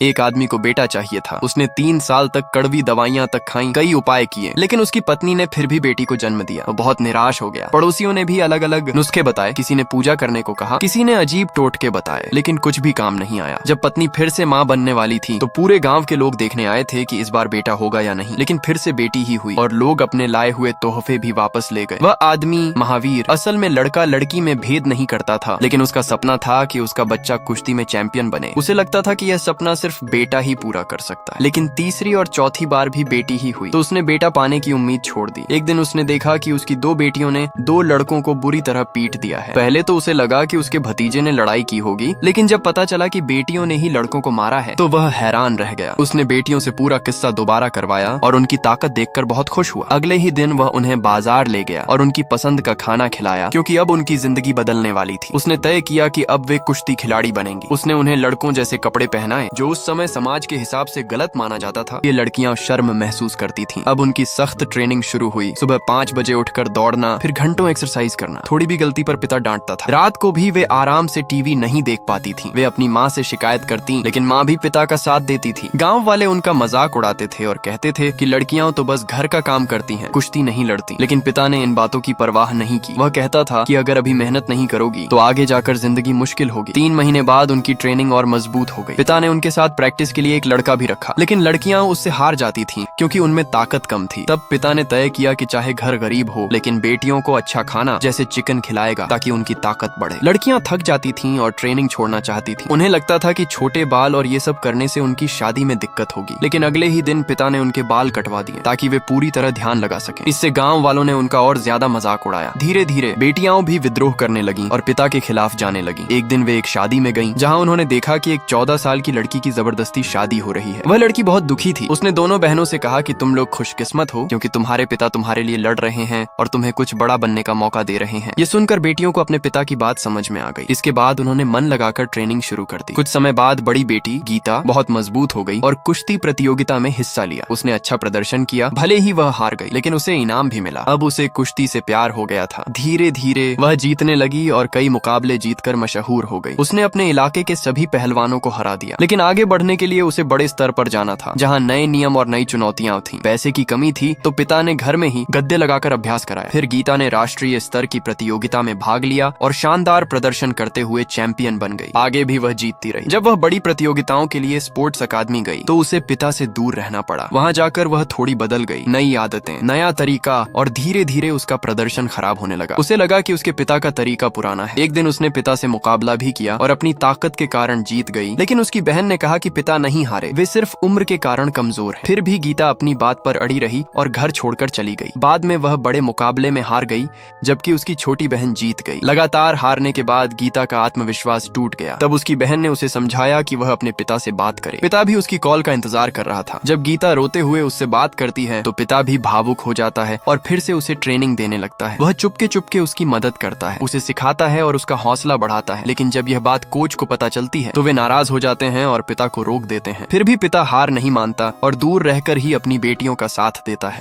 एक आदमी को बेटा चाहिए था। उसने 3 साल तक कड़वी दवाइयां तक खाई, कई उपाय किए, लेकिन उसकी पत्नी ने फिर भी बेटी को जन्म दिया। वो बहुत निराश हो गया। पड़ोसियों ने भी अलग अलग नुस्खे बताए, किसी ने पूजा करने को कहा, किसी ने अजीब टोटके बताए, लेकिन कुछ भी काम नहीं आया। जब पत्नी फिर से माँ बनने वाली थी तो पूरे गांव के लोग देखने आए थे कि इस बार बेटा होगा या नहीं, लेकिन फिर से बेटी ही हुई और लोग अपने लाए हुए तोहफे भी वापस ले गए। वह आदमी महावीर असल में लड़का लड़की में भेद नहीं करता था, लेकिन उसका सपना था कि उसका बच्चा कुश्ती में चैंपियन बने। उसे लगता था कि यह सपना सिर्फ बेटा ही पूरा कर सकता है। लेकिन तीसरी और चौथी बार भी बेटी ही हुई तो उसने बेटा पाने की उम्मीद छोड़ दी। एक दिन उसने देखा कि उसकी 2 बेटियों ने 2 लड़कों को बुरी तरह पीट दिया है। पहले तो उसे लगा कि उसके भतीजे ने लड़ाई की होगी, लेकिन जब पता चला कि बेटियों ने ही लड़कों को मारा है तो वह हैरान रह गया। उसने बेटियों से पूरा किस्सा दोबारा करवाया और उनकी ताकत देखकर बहुत खुश हुआ। अगले ही दिन वह उन्हें बाजार ले गया और उनकी पसंद का खाना खिलाया, क्योंकि अब उनकी जिंदगी बदलने वाली थी। उसने तय किया कि अब वे कुश्ती खिलाड़ी बनेंगी। उसने उन्हें लड़कों जैसे कपड़े पहनाए, जो उस समय समाज के हिसाब से गलत माना जाता था। ये लड़कियां शर्म महसूस करती थीं। अब उनकी सख्त ट्रेनिंग शुरू हुई। सुबह 5 बजे उठकर दौड़ना, फिर घंटों एक्सरसाइज करना। थोड़ी भी गलती पर पिता डांटता था। रात को भी वे आराम से टीवी नहीं देख पाती थीं। वे अपनी माँ से शिकायत करती, लेकिन माँ भी पिता का साथ देती थी। गांव वाले उनका मजाक उड़ाते थे और कहते थे कि लड़कियां तो बस घर का काम करती हैं, कुश्ती नहीं लड़ती। लेकिन पिता ने इन बातों की परवाह नहीं की। वह कहता था कि अगर अभी मेहनत नहीं करोगी तो आगे जाकर जिंदगी मुश्किल होगी। 3 महीने बाद उनकी ट्रेनिंग और मजबूत हो गई। पिता ने उनके साथ प्रैक्टिस के लिए एक लड़का भी रखा, लेकिन लड़कियां उससे हार जाती थीं क्योंकि उनमें ताकत कम थी। तब पिता ने तय किया कि चाहे घर गरीब हो, लेकिन बेटियों को अच्छा खाना जैसे चिकन खिलाएगा ताकि उनकी ताकत बढ़े। लड़कियां थक जाती थीं और ट्रेनिंग छोड़ना चाहती थीं। उन्हें लगता था कि छोटे बाल और ये सब करने से उनकी शादी में दिक्कत होगी। लेकिन अगले ही दिन पिता ने उनके बाल कटवा दिए ताकि वे पूरी तरह ध्यान लगा सकें। इससे गांव वालों ने उनका और ज्यादा मजाक उड़ाया। धीरे धीरे बेटियां भी विद्रोह करने लगीं और पिता के खिलाफ जाने लगीं। एक दिन वे एक शादी में गईं, जहां उन्होंने देखा कि एक 14 साल की लड़की की जबरदस्ती शादी हो रही है। वह लड़की बहुत दुखी थी। उसने दोनों बहनों से कहा कि तुम लोग खुशकिस्मत हो, क्योंकि तुम्हारे पिता तुम्हारे लिए लड़ रहे हैं और तुम्हें कुछ बड़ा बनने का मौका दे रहे हैं। ये सुनकर बेटियों को अपने पिता की बात समझ में आ गई। इसके बाद उन्होंने मन लगाकर ट्रेनिंग शुरू कर दी। कुछ समय बाद बड़ी बेटी गीता बहुत मजबूत हो गई और कुश्ती प्रतियोगिता में हिस्सा लिया। उसने अच्छा प्रदर्शन किया, भले ही वह हार गई, लेकिन उसे इनाम भी मिला। अब उसे कुश्ती से प्यार हो गया था। धीरे धीरे वह जीतने लगी और कई मुकाबले जीतकर मशहूर हो गई। उसने अपने इलाके के सभी पहलवानों को हरा दिया, लेकिन आगे बढ़ने के लिए उसे बड़े स्तर पर जाना था, जहाँ नए नियम और नई चुनौतियां थीं। पैसे की कमी थी तो पिता ने घर में ही गद्दे लगाकर अभ्यास कराया। फिर गीता ने राष्ट्रीय स्तर की प्रतियोगिता में भाग लिया और शानदार प्रदर्शन करते हुए चैंपियन बन गई। आगे भी वह जीतती रही। जब वह बड़ी प्रतियोगिताओं के लिए स्पोर्ट्स अकादमी गई तो उसे पिता से दूर रहना पड़ा। वहाँ जाकर वह थोड़ी बदल गई। नई आदतें, नया तरीका, और धीरे धीरे उसका प्रदर्शन खराब होने लगा। उसे लगा कि उसके पिता का तरीका पुराना है। एक दिन उसने पिता से मुकाबला भी किया और अपनी ताकत के कारण जीत गई, लेकिन उसकी बहन ने कहा कि पिता नहीं हारे, वे सिर्फ उम्र के कारण कमजोर हैं। फिर भी गीता अपनी बात पर अड़ी रही और घर छोड़कर चली गई। बाद में वह बड़े मुकाबले में हार गई, जबकि उसकी छोटी बहन जीत गई। लगातार हारने के बाद गीता का आत्मविश्वास टूट गया। तब उसकी बहन ने उसे समझाया कि वह अपने पिता से बात करे। पिता भी उसकी कॉल का इंतजार कर रहा था। जब गीता रोते हुए उससे बात करती है तो पिता भी भावुक हो जाता है और फिर से उसे ट्रेनिंग देने लगता है। वह चुपके चुपके उसकी मदद करता है, उसे सिखाता है और उसका हौसला बढ़ाता है। लेकिन जब यह बात कोच को पता चलती है तो वे नाराज हो जाते हैं और पिता को रोक देते हैं। फिर भी पिता हार नहीं मानता और दूर रहकर ही अपनी बेटियों का साथ देता है।